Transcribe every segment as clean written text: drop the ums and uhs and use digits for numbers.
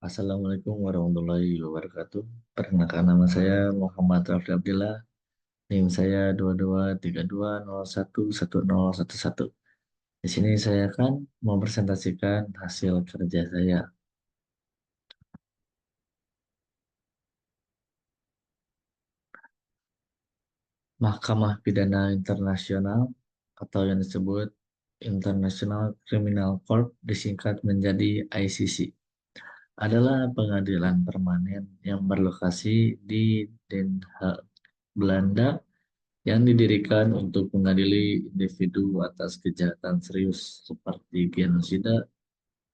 Assalamualaikum warahmatullahi wabarakatuh. Perkenalkan nama saya Muhammad Rafli Abdillah. NIM saya 2232011011. Di sini saya akan mempresentasikan hasil kerja saya. Mahkamah Pidana Internasional atau yang disebut International Criminal Court disingkat menjadi ICC adalah pengadilan permanen yang berlokasi di Den Haag, Belanda yang didirikan untuk mengadili individu atas kejahatan serius seperti genosida,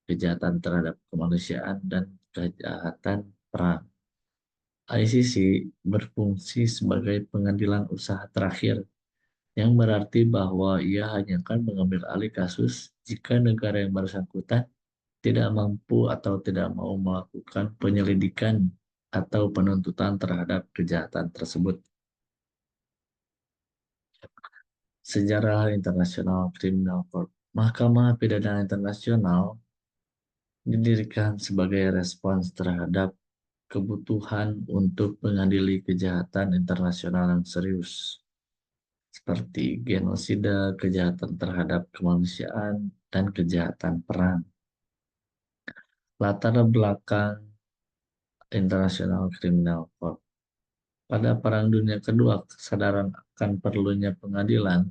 kejahatan terhadap kemanusiaan, dan kejahatan perang. ICC berfungsi sebagai pengadilan usaha terakhir, yang berarti bahwa ia hanya akan mengambil alih kasus jika negara yang bersangkutan tidak mampu atau tidak mau melakukan penyelidikan atau penuntutan terhadap kejahatan tersebut. Sejarah Internasional Criminal Court. Mahkamah Pidana Internasional didirikan sebagai respons terhadap kebutuhan untuk mengadili kejahatan internasional yang serius, seperti genosida, kejahatan terhadap kemanusiaan, dan kejahatan perang. Latar belakang International Criminal Court. Pada Perang Dunia Kedua, kesadaran akan perlunya pengadilan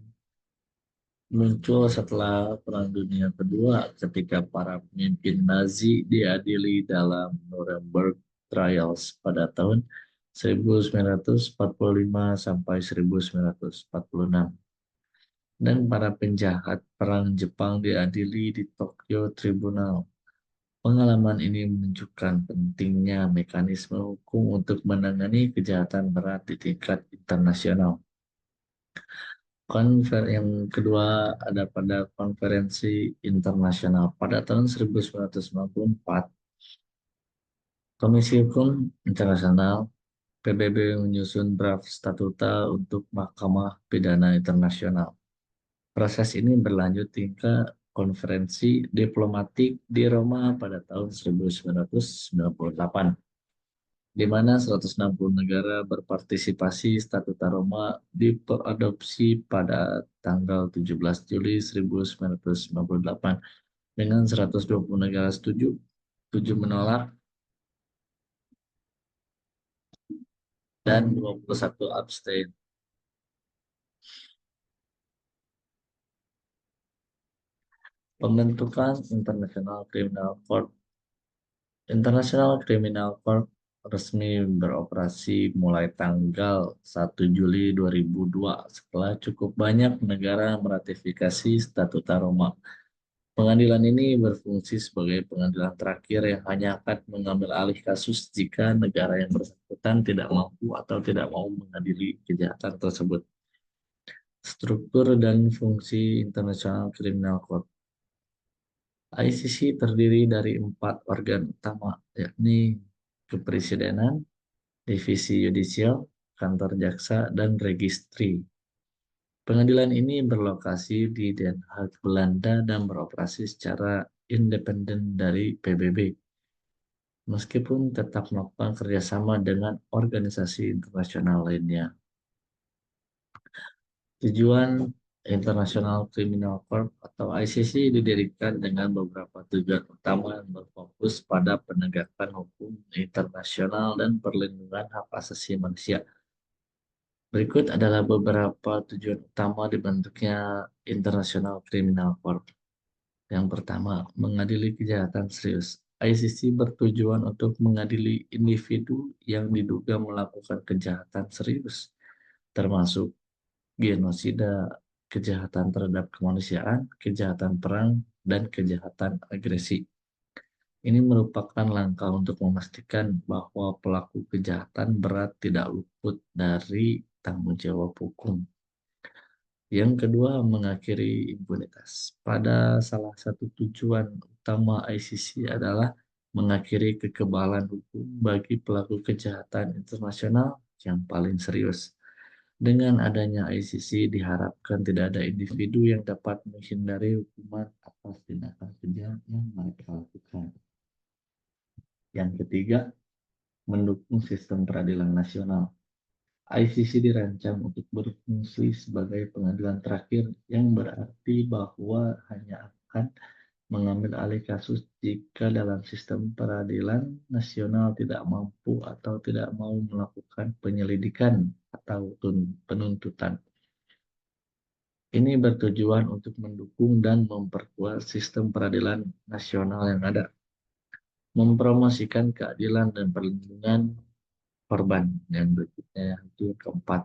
muncul setelah Perang Dunia Kedua ketika para pemimpin Nazi diadili dalam Nuremberg Trials pada tahun 1945 sampai 1946 dan para penjahat perang Jepang diadili di Tokyo Tribunal. Pengalaman ini menunjukkan pentingnya mekanisme hukum untuk menangani kejahatan berat di tingkat internasional. Yang kedua ada pada konferensi internasional pada tahun 1994, Komisi Hukum Internasional PBB menyusun draft statuta untuk Mahkamah Pidana Internasional. Proses ini berlanjut hingga konferensi diplomatik di Roma pada tahun 1998, di mana 160 negara berpartisipasi. Statuta Roma diadopsi pada tanggal 17 Juli 1998 dengan 120 negara setuju, 7 menolak, dan 21 abstain. Pembentukan International Criminal Court. International Criminal Court resmi beroperasi mulai tanggal 1 Juli 2002 setelah cukup banyak negara meratifikasi Statuta Roma. Pengadilan ini berfungsi sebagai pengadilan terakhir yang hanya akan mengambil alih kasus jika negara yang bersangkutan tidak mampu atau tidak mau mengadili kejahatan tersebut. Struktur dan fungsi International Criminal Court. ICC terdiri dari 4 organ utama, yakni Kepresidenan, Divisi Yudisial, Kantor Jaksa, dan Registri. Pengadilan ini berlokasi di Den Haag, Belanda dan beroperasi secara independen dari PBB, meskipun tetap melakukan kerjasama dengan organisasi internasional lainnya. Tujuan International Criminal Court atau ICC didirikan dengan beberapa tujuan utama yang berfokus pada penegakan hukum internasional dan perlindungan hak asasi manusia. Berikut adalah beberapa tujuan utama dibentuknya International Criminal Court. Yang pertama, mengadili kejahatan serius. ICC bertujuan untuk mengadili individu yang diduga melakukan kejahatan serius, termasuk genosida, kejahatan terhadap kemanusiaan, kejahatan perang, dan kejahatan agresi. Ini merupakan langkah untuk memastikan bahwa pelaku kejahatan berat tidak luput dari tanggung jawab hukum. Yang kedua, mengakhiri impunitas. Pada salah satu tujuan utama ICC adalah mengakhiri kekebalan hukum bagi pelaku kejahatan internasional yang paling serius. Dengan adanya ICC diharapkan tidak ada individu yang dapat menghindari hukuman atas tindakan kejam yang mereka lakukan. Yang ketiga, mendukung sistem peradilan nasional. ICC dirancang untuk berfungsi sebagai pengadilan terakhir yang berarti bahwa hanya akan mengambil alih kasus jika dalam sistem peradilan nasional tidak mampu atau tidak mau melakukan penyelidikan atau penuntutan. Ini bertujuan untuk mendukung dan memperkuat sistem peradilan nasional yang ada, mempromosikan keadilan dan perlindungan korban. Yang berikutnya yang keempat,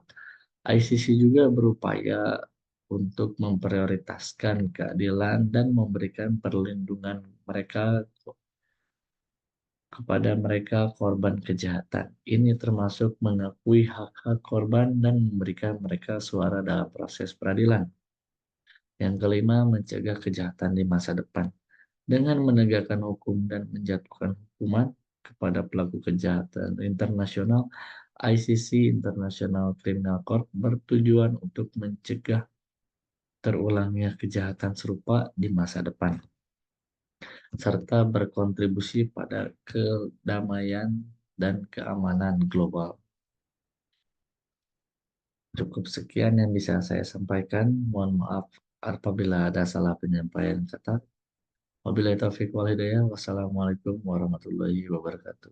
ICC juga berupaya untuk memprioritaskan keadilan dan memberikan perlindungan mereka kepada mereka korban kejahatan. Ini termasuk mengakui hak-hak korban dan memberikan mereka suara dalam proses peradilan. Yang kelima, mencegah kejahatan di masa depan. Dengan menegakkan hukum dan menjatuhkan hukuman kepada pelaku kejahatan internasional, ICC International Criminal Court bertujuan untuk mencegah terulangnya kejahatan serupa di masa depan, serta berkontribusi pada kedamaian dan keamanan global. Cukup sekian yang bisa saya sampaikan. Mohon maaf apabila ada salah penyampaian kata. Wabillahi taufiq wal hidayah. Wassalamualaikum warahmatullahi wabarakatuh.